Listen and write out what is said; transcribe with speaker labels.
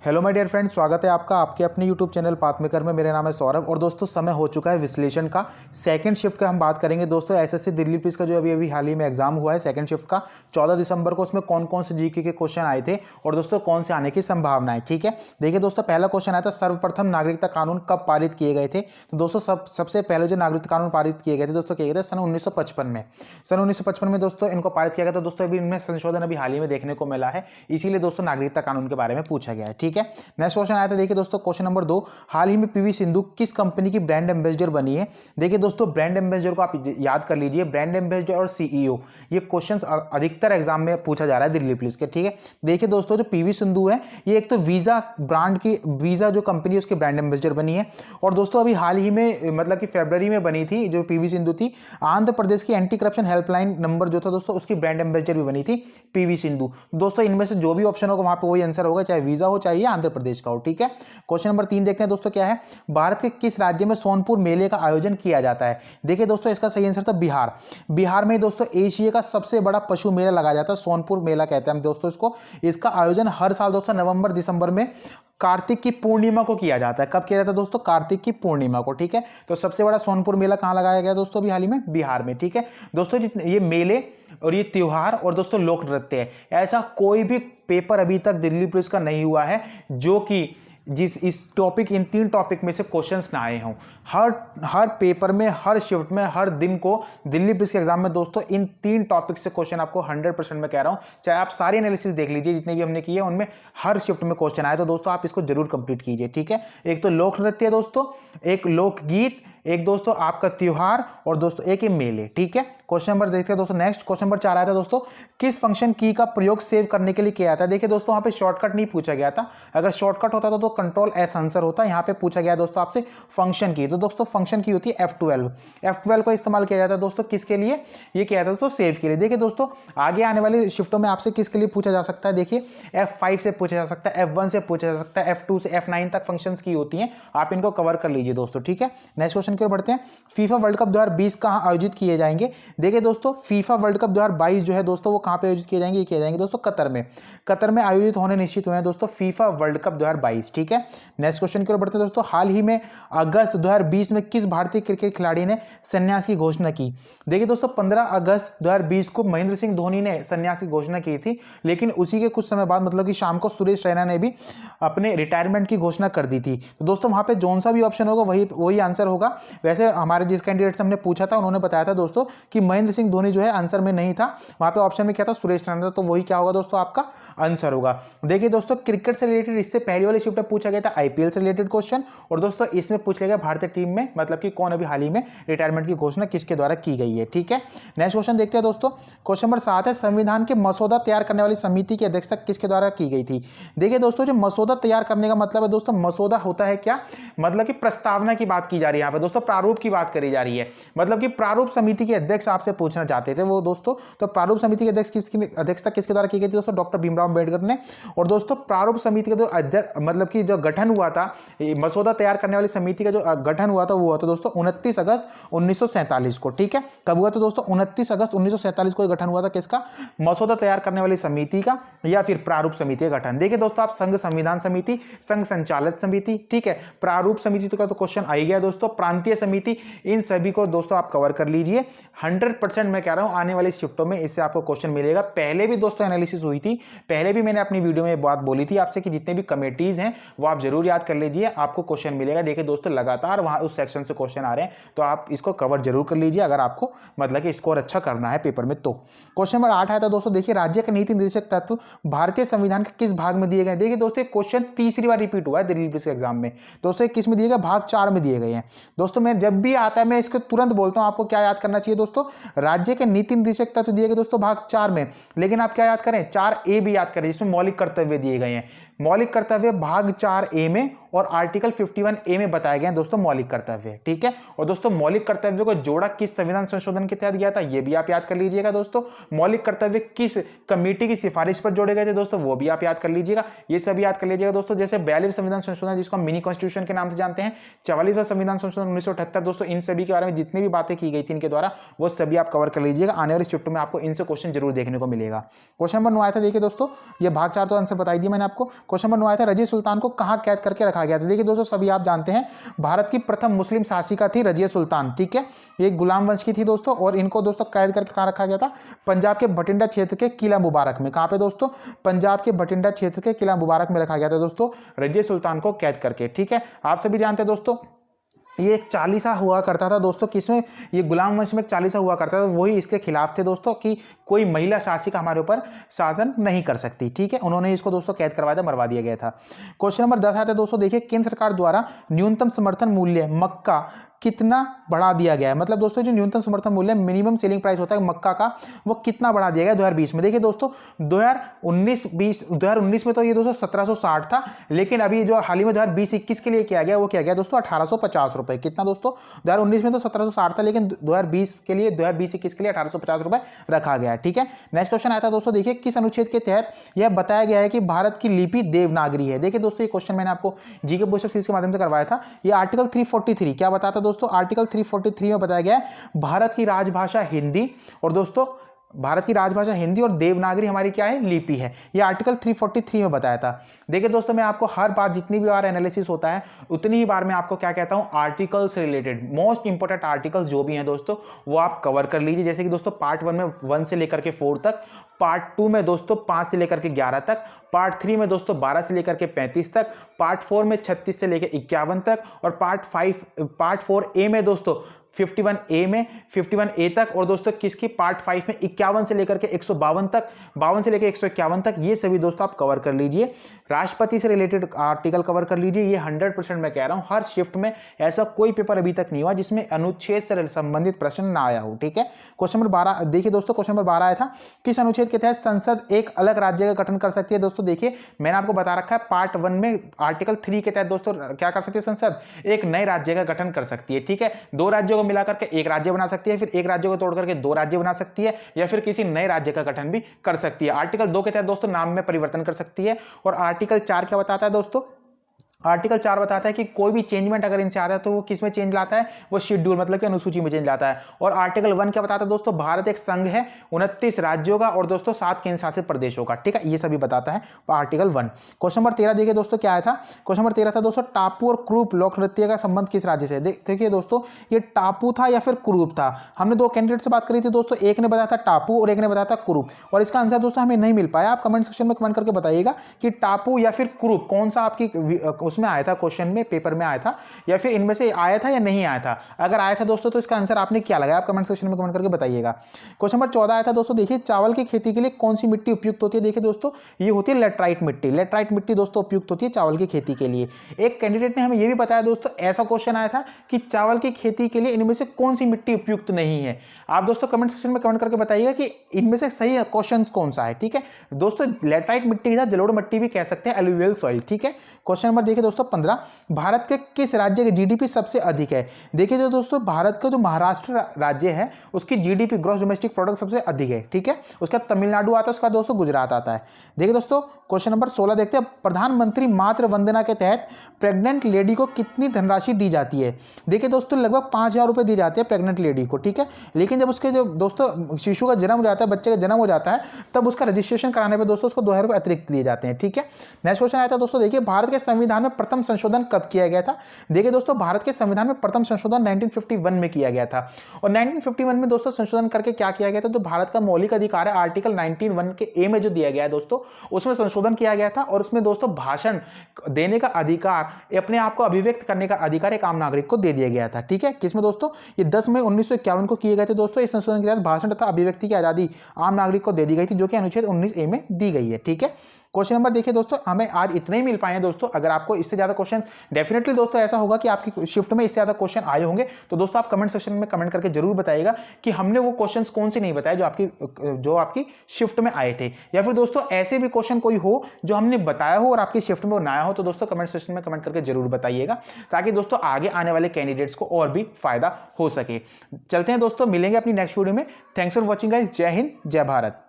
Speaker 1: Hello my dear friends, स्वागत है आपका आपके अपने यूट्यूब चैनल पाथमेकर में। मेरा नाम है सौरभ और दोस्तों समय हो चुका है विश्लेषण का। सेकंड शिफ्ट का हम बात करेंगे दोस्तों। एसएससी दिल्ली पुलिस का जो अभी हाल ही में एग्जाम हुआ है सेकंड शिफ्ट का 14 दिसंबर को, उसमें कौन कौन से जीके के क्वेश्चन आए थे और दोस्तों कौन से आने की संभावना है। ठीक है, देखिए दोस्तों, पहला क्वेश्चन आया था सर्वप्रथम नागरिकता कानून कब पारित किए गए थे। तो दोस्तों सबसे पहले जो नागरिकता कानून पारित किए गए थे दोस्तों किए गए थे सन 1955 में। सन 1955 में दोस्तों इनको पारित किया गया था। दोस्तों अभी इनमें संशोधन अभी हाल ही में देखने को मिला है, इसीलिए दोस्तों नागरिकता कानून के बारे में पूछा गया है। ठीक है, नेक्स्ट क्वेश्चन आया था। देखिए दोस्तों क्वेश्चन नंबर 2, हाल ही में पीवी सिंधु किस कंपनी की ब्रांड एम्बेसडर बनी है। देखिए दोस्तों ब्रांड एम्बेसडर को आप याद कर लीजिए, ब्रांड एम्बेसडर और सीईओ, ये क्वेश्चंस अधिकतर एग्जाम में पूछा जा रहा है दिल्ली पुलिस के। ठीक है, देखिए दोस्तों जो पीवी सिंधु है ये एक तो वीजा ब्रांड की, वीजा जो कंपनी है उसकी ब्रांड एम्बेसडर बनी है। और दोस्तों अभी हाल ही में मतलब कि फरवरी में बनी थी जो पीवी सिंधु थी, आंध्र प्रदेश की एंटी करप्शन हेल्पलाइन नंबर जो था दोस्तों उसकी ब्रांड एम्बेसडर भी बनी थी पीवी सिंधु। दोस्तों इनमें से जो भी ऑप्शन होगा वहां पे वही आंसर होगा, चाहे वीजा हो चाहे आंध्र प्रदेश का हो। ठीक है, क्वेश्चन नंबर 3 देखते हैं दोस्तों क्या है। भारत के किस राज्य में सोनपुर मेले का आयोजन किया जाता है। देखिए दोस्तों इसका सही आंसर था बिहार। बिहार में दोस्तों एशिया का सबसे बड़ा पशु मेला लगाया जाता है, सोनपुर मेला कहते हैं दोस्तों इसको। इसका आयोजन हर साल दोस्तों नवंबर दिसंबर में कार्तिक की पूर्णिमा को किया जाता है। कब किया जाता है दोस्तों? कार्तिक की पूर्णिमा को। ठीक है, तो सबसे बड़ा सोनपुर मेला कहां लगाया गया दोस्तों अभी हाल ही में? बिहार में। ठीक है दोस्तों, ये मेले और ये त्योहार और दोस्तों लोक नृत्य है, ऐसा कोई भी पेपर अभी तक दिल्ली पुलिस का नहीं हुआ है जो कि इस टॉपिक, इन 3 टॉपिक में से क्वेश्चंस ना आए हों। हर पेपर में, हर शिफ्ट में, हर दिन को दिल्ली पुलिस के एग्जाम में दोस्तों इन 3 टॉपिक से क्वेश्चन आपको 100% में कह रहा हूं, चाहे आप सारी एनालिसिस देख लीजिए जितने भी हमने किए उनमें हर शिफ्ट में क्वेश्चन आए। तो दोस्तों आप इसको जरूर कंप्लीट कीजिए। ठीक है, एक तो लोक नृत्य दोस्तों, एक लोकगीत, एक दोस्तों आपका त्योहार और दोस्तों एक ये मेले। ठीक है, क्वेश्चन नंबर देखते हैं दोस्तों नेक्स्ट। क्वेश्चन नंबर 4 आया था दोस्तों, किस फंक्शन की का प्रयोग सेव करने के लिए किया जाता है। देखिए दोस्तों वहां पे शॉर्टकट नहीं पूछा गया था, अगर शॉर्टकट होता तो कंट्रोल एस आंसर होता। यहां पे पूछा गया दोस्तों आपसे फंक्शन की, तो दोस्तों फंक्शन की होती है F12। F12 का इस्तेमाल किया जाता है दोस्तों किसके लिए? ये किया जाता है दोस्तों सेव के लिए। देखिए दोस्तों आगे आने वाली शिफ्टों में आपसे किसके लिए पूछा जा सकता है, देखिए F5 से पूछा जा सकता है, F1 से पूछा जा सकता है, F2 से F9 तक फंक्शंस की होती हैं, आप इनको कवर कर लीजिए दोस्तों। ठीक है, नेक्स्ट क्वेश्चन की ओर बढ़ते हैं। फीफा वर्ल्ड कप 2020 कहां आयोजित किए जाएंगे। देखिए दोस्तों फीफा वर्ल्ड कप 2022 जो है दोस्तों वो कहां पे आयोजित किए जाएंगे? ये किए जाएंगे दोस्तों कतर में। कतर में आयोजित होने निश्चित हुए हैं दोस्तों फीफा वर्ल्ड कप 2022। ठीक है, नेक्स्ट क्वेश्चन की ओर बढ़ते हैं दोस्तों। हाल ही में अगस्त 2020 में किस भारतीय क्रिकेट खिलाड़ी ने संन्यास की घोषणा की। देखिए दोस्तों 15 अगस्त 2020 को महेंद्र सिंह धोनी ने संन्यास की घोषणा की थी, लेकिन उसी के कुछ समय बाद मतलब कि शाम को सुरेश रैना ने भी अपने रिटायरमेंट की घोषणा कर दी थी। तो दोस्तों वहां पे जोन सा भी ऑप्शन होगा वही आंसर होगा। वैसे हमारे जिस कैंडिडेट से हमने पूछा था उन्होंने बताया था दोस्तों कि महेंद्र सिंह धोनी जो है आंसर में नहीं था, वहां पे ऑप्शन में क्या था? सुरेश रैना था। तो वही क्या होगा दोस्तों आपका आंसर होगा। देखिए दोस्तों क्रिकेट से रिलेटेड इससे पहले वाली शिफ्ट में पूछा गया था आईपीएल से रिलेटेड क्वेश्चन, और दोस्तों इसमें पूछ लिया गया भारतीय टीम में मतलब कि कौन अभी हाल ही में रिटायरमेंट की घोषणा किसके द्वारा की गई है। ठीक है, नेक्स्ट क्वेश्चन देखते हैं दोस्तों। क्वेश्चन नंबर 7 है, संविधान के मसौदा तैयार करने वाली समिति की अध्यक्षता किसके द्वारा की गई थी। देखिए दोस्तों जो मसौदा तैयार करने का मतलब है दोस्तों, मसौदा होता है क्या? मतलब कि प्रस्तावना की बात की जा रही है यहाँ पे दोस्तों, प्रारूप की बात करी जा रही है। मतलब कि प्रारूप समिति के अध्यक्ष आपसे पूछना चाहते थे वो दोस्तों, तो प्रारूप समिति के अध्यक्षता किसके द्वारा की गई थी दोस्तों? डॉक्टर भीमराव अम्बेडकर ने। और दोस्तों प्रारूप समिति का जो अध्यक्ष मतलब कि जो गठन हुआ था, मसौदा तैयार करने वाली समिति का जो गठन हुआ था वो हुआ था दोस्तों 29 अगस्त 1947 को। ठीक है, कब हुआ था दोस्तों? 29 अगस्त 1947 को गठन हुआ था किसका? मसौदा तैयार करने वाली समिति का या फिर प्रारूप समिति का गठन। देखिए दोस्तों आप संघ संविधान समिति, संघ संचालित समिति, ठीक है, प्रारूप समिति का तो क्वेश्चन आ ही गया दोस्तों, प्रांतीय समिति, इन सभी को दोस्तों आप कवर कर लीजिए। 100% मैं कह रहा हूं आने वाली शिफ्टों में इससे आपको क्वेश्चन मिलेगा। पहले भी दोस्तों एनालिसिस हुई थी, पहले भी मैंने अपनी वीडियो में बात बोली थी आपसे कि जितने भी कमेटीज हैं वो आप जरूर याद कर लीजिए, आपको क्वेश्चन मिलेगा। देखिए दोस्तों लगातार वहां उस सेक्शन से क्वेश्चन आ रहे हैं, तो आप इसको कवर जरूर कर लीजिए अगर आपको मतलब कि स्कोर अच्छा करना है पेपर में। तो क्वेश्चन नंबर 8 आया था दोस्तों, देखिए राज्य के नीति निर्देशक तत्व भारतीय संविधान के किस भाग में दिए गए। देखिए दोस्तों क्वेश्चन तीसरी बार रिपीट हुआ है दिल्ली पुलिस के एग्जाम में दोस्तों, किस में दिए गए? भाग 4 में दिए गए हैं दोस्तों। मैं जब भी आता है मैं इसको तुरंत बोलता हूं, आपको क्या याद करना चाहिए दोस्तों? राज्य के नीति निर्देशक तत्व दिए गए दोस्तों भाग 4 में, लेकिन आप क्या याद करें? 4A भी याद करें जिसमें मौलिक कर्तव्य दिए गए हैं। मौलिक कर्तव्य भाग 4A में और आर्टिकल 51A में बताए गए दोस्तों मौलिक कर्तव्य, ठीक है। और दोस्तों मौलिक कर्तव्य को जोड़ा किस संविधान संशोधन के तहत गया था, ये भी आप याद कर लीजिएगा दोस्तों। मौलिक कर्तव्य किस कमेटी की सिफारिश पर जोड़े गए थे दोस्तों, वो भी आप याद कर लीजिएगा। ये सभी याद कर लीजिएगा दोस्तों। जैसे 42वां संविधान संशोधन जिसको हम मिनी कॉन्स्टिट्यूशन के नाम से जानते हैं, 44वां संविधान संशोधन 1978 दोस्तों, इन सभी के बारे में जितनी भी बातें की गई थी इनके द्वारा वो सभी आप कवर कर लीजिएगा। आने वाली शिफ्ट में आपको इनसे क्वेश्चन जरूर देखने को मिलेगा। क्वेश्चन नंबर 9 आया था, देखिए दोस्तों, ये भाग 4 तो आंसर बताई दिया मैंने आपको। क्वेश्चन नंबर 9 आया था, रजिया सुल्तान को कहां कैद करके रखा गया था। देखिए दोस्तों, सभी आप जानते हैं भारत की प्रथम मुस्लिम शासिका थी रजिया सुल्तान, ठीक है। ये गुलाम वंश की थी दोस्तों, और इनको दोस्तों कैद करके कहां रखा गया था, पंजाब के भटिंडा क्षेत्र के किला मुबारक में। कहां पे दोस्तों, पंजाब के भटिंडा क्षेत्र के किला मुबारक में रखा गया था दोस्तों रजिया सुल्तान को कैद करके, ठीक है। आप सभी जानते हैं दोस्तों ये एक चालीसा हुआ करता था दोस्तों, किसमें, ये गुलाम वंश में एक चालीसा हुआ करता था, वही इसके खिलाफ थे दोस्तों कि कोई महिला शासिका हमारे ऊपर शासन नहीं कर सकती, ठीक है। उन्होंने इसको दोस्तों कैद करवाया था, मरवा दिया गया था। क्वेश्चन नंबर 10 आता है दोस्तों, देखिए केंद्र सरकार द्वारा न्यूनतम समर्थन मूल्य मक्का कितना बढ़ा दिया गया है। मतलब दोस्तों जो न्यूनतम समर्थन मूल्य मिनिमम सेलिंग प्राइस होता है मक्का का, वो कितना बढ़ा दिया गया 2020 में। देखिए दोस्तों 2019 में तो ये दोस्तों 1760 था, लेकिन अभी जो हाल ही में 2020-21 के लिए किया गया, वो किया गया दोस्तों 1850 रुपए। कितना दोस्तों, 2019 में तो 1760 था, लेकिन 2020 के लिए 2020-21 के लिए 1850 रुपए रखा गया है, ठीक है। नेक्स्ट क्वेश्चन आता है दोस्तों, देखिए किस अनुच्छेद के तहत यह बताया गया है कि भारत की लिपि देवनागरी है। देखिए दोस्तों ये क्वेश्चन मैंने आपको जीके पुस्तक सीरीज के माध्यम से करवाया था। ये आर्टिकल 343 क्या बताता है दोस्तों, आर्टिकल 343 में बताया गया है भारत की राजभाषा हिंदी, और दोस्तों भारत की राजभाषा हिंदी और देवनागरी हमारी क्या है, लिपि है। ये आर्टिकल 343 में बताया था। देखिए दोस्तों मैं आपको हर बार जितनी भी बार एनालिसिस होता है उतनी ही बार मैं आपको क्या कहता हूं, आर्टिकल से रिलेटेड मोस्ट इंपोर्टेंट आर्टिकल्स जो भी हैं दोस्तों वो आप कवर कर लीजिए। जैसे कि दोस्तों पार्ट 1 में 1 से लेकर के 4 तक, पार्ट 2 में दोस्तों 5 से लेकर के 11 तक, पार्ट 3 में दोस्तों 12 से लेकर के 35 तक, पार्ट 4 में 36 से लेकर 51 तक, और पार्ट 4A में दोस्तों 51A में 51A तक, और दोस्तों किसकी पार्ट 5 में 51 से लेकर के 152 तक, 52 से लेकर 151 तक, ये सभी दोस्तों आप कवर कर लीजिए। राष्ट्रपति से रिलेटेड आर्टिकल कवर कर लीजिए। ये 100% मैं कह रहा हूं, हर शिफ्ट में ऐसा कोई पेपर अभी तक नहीं हुआ जिसमें अनुच्छेद से संबंधित प्रश्न ना आया हो, ठीक है। क्वेश्चन नंबर 12 देखिए दोस्तों, क्वेश्चन नंबर 12 आया था, किस अनुच्छेद के तहत संसद एक अलग राज्य का गठन कर सकती है। दोस्तों देखिए मैंने आपको बता रखा है पार्ट 1 में आर्टिकल 3 के तहत दोस्तों क्या कर सकती है, संसद एक नए राज्य का गठन कर सकती है, ठीक है। 2 राज्यों को मिलाकर के एक राज्य बना सकती है, फिर एक राज्य को तोड़ करके 2 राज्य बना सकती है, या फिर किसी नए राज्य का गठन भी कर सकती है। आर्टिकल 2 के तहत दोस्तों नाम में परिवर्तन कर सकती है। और आर्टिकल 4 क्या बताता है दोस्तों, आर्टिकल 4 बताता है कि कोई भी चेंजमेंट अगर इनसे आता है तो वो किस में चेंज लाता है, वो शेड्यूल मतलब कि अनुसूची में चेंज लाता है। और आर्टिकल 1 क्या बताता है दोस्तों, भारत एक संघ है 29 राज्यों का और दोस्तों 7 केंद्र शासित प्रदेशों का, ठीक है। ये सभी बताता है आर्टिकल 1। क्वेश्चन नंबर 13 देखिए दोस्तों क्या आया था, क्वेश्चन नंबर 13 था दोस्तों, टापू और क्रूप लोक नृत्य का संबंध किस राज्य से। देखिए दोस्तों ये टापू था या फिर क्रूप था। हमने 2 कैंडिडेट से बात करी थी दोस्तों, एक ने बताया था टापू और एक ने बताया था क्रूप, और इसका आंसर दोस्तों हमें नहीं मिल पाया। आप कमेंट सेक्शन में कमेंट करके बताइएगा कि टापू या फिर क्रूप कौन सा आपकी उसमें आया था, क्वेश्चन में पेपर में आया था, या फिर इनमें से आया था या नहीं आया था। अगर आया था दोस्तों तो इसका आंसर आपने क्या लगाया, आप कमेंट सेक्शन में कमेंट करके बताइएगा। क्वेश्चन नंबर 14 आया था दोस्तों, देखिए चावल की खेती के लिए कौन सी मिट्टी उपयुक्त होती है। देखिए दोस्तों ये होती है लेटराइट मिट्टी। लेटराइट मिट्टी दोस्तों उपयुक्त होती है चावल की खेती के लिए। एक कैंडिडेट ने हमें यह भी बताया दोस्तों, ऐसा क्वेश्चन आया था कि चावल की खेती के लिए इनमें से कौन सी मिट्टी उपयुक्त नहीं है। आप दोस्तों कमेंट सेक्शन में कमेंट करके बताइएगा कि इनमें से सही क्वेश्चन कौन सा है, ठीक है। दोस्तों लेटराइट मिट्टी के साथ जलोढ़ मिट्टी भी कह सकते हैं, एलुवियल सॉइल, ठीक है। क्वेश्चन नंबर देखिए दोस्तों 15, भारत के किस राज्य की जीडीपी सबसे अधिक है। देखिए जो दोस्तों भारत का जो महाराष्ट्र राज्य है उसकी जीडीपी ग्रॉस डोमेस्टिक प्रोडक्ट सबसे अधिक है, ठीक है। उसका तमिलनाडु आता है, उसका दोस्तों गुजरात आता है। देखिए दोस्तों क्वेश्चन नंबर 16 देखते हैं, प्रधानमंत्री मातृ वंदना के तहत प्रेग्नेंट लेडी को कितनी धनराशि दी जाती है। देखिए दोस्तों लगभग 5000 रुपए दी जाती है प्रेग्नेंट लेडी को, ठीक है। लेकिन जब उसके जो दोस्तों शिशु का जन्म हो जाता है, बच्चे का जन्म हो जाता है, तब उसका रजिस्ट्रेशन कराने पर दोस्तों उसको 2000 रुपए अतिरिक्त दिए जाते हैं, ठीक है। नेक्स्ट क्वेश्चन आया था दोस्तों, देखिए भारत के संविधान में प्रथम संशोधन कब किया गया था। देखिए दोस्तों भारत के संविधान में प्रथम संशोधन 1951 में किया गया था। और 1951 में दोस्तों संशोधन करके क्या किया गया था, तो भारत का मौलिक अधिकार है आर्टिकल 19(1) के ए में जो दिया गया है दोस्तों, उसमें संशोधन किया गया था। और उसमें दोस्तों भाषण देने का अधिकार, अपने आप को अभिव्यक्त करने का अधिकार एक आम नागरिक को दे दिया गया था, ठीक है। किसमें दोस्तों, ये 10 मई 1951 को किए गए थे दोस्तों। इस संशोधन के तहत भाषण तथा अभिव्यक्ति की आजादी आम नागरिक को दे दी गई थी, जो कि अनुच्छेद 19A में दी गई है, ठीक है। क्वेश्चन नंबर देखिए दोस्तों, हमें आज इतने ही मिल पाए हैं दोस्तों। अगर आपको इससे ज़्यादा क्वेश्चन डेफिनेटली दोस्तों ऐसा होगा कि आपकी शिफ्ट में इससे ज़्यादा क्वेश्चन आए होंगे, तो दोस्तों आप कमेंट सेक्शन में कमेंट करके जरूर बताइएगा कि हमने वो क्वेश्चन कौन से नहीं बताए जो आपकी शिफ्ट में आए थे, या फिर दोस्तों ऐसे भी क्वेश्चन कोई हो जो हमने बताया हो और आपकी शिफ्ट में वो ना आया हो, तो दोस्तों कमेंट सेक्शन में कमेंट करके जरूर बताइएगा, ताकि दोस्तों आगे आने वाले कैंडिडेट्स को और भी फायदा हो सके। चलते हैं दोस्तों, मिलेंगे अपनी नेक्स्ट वीडियो में। Thanks for watching guys. जय हिंद, जय भारत।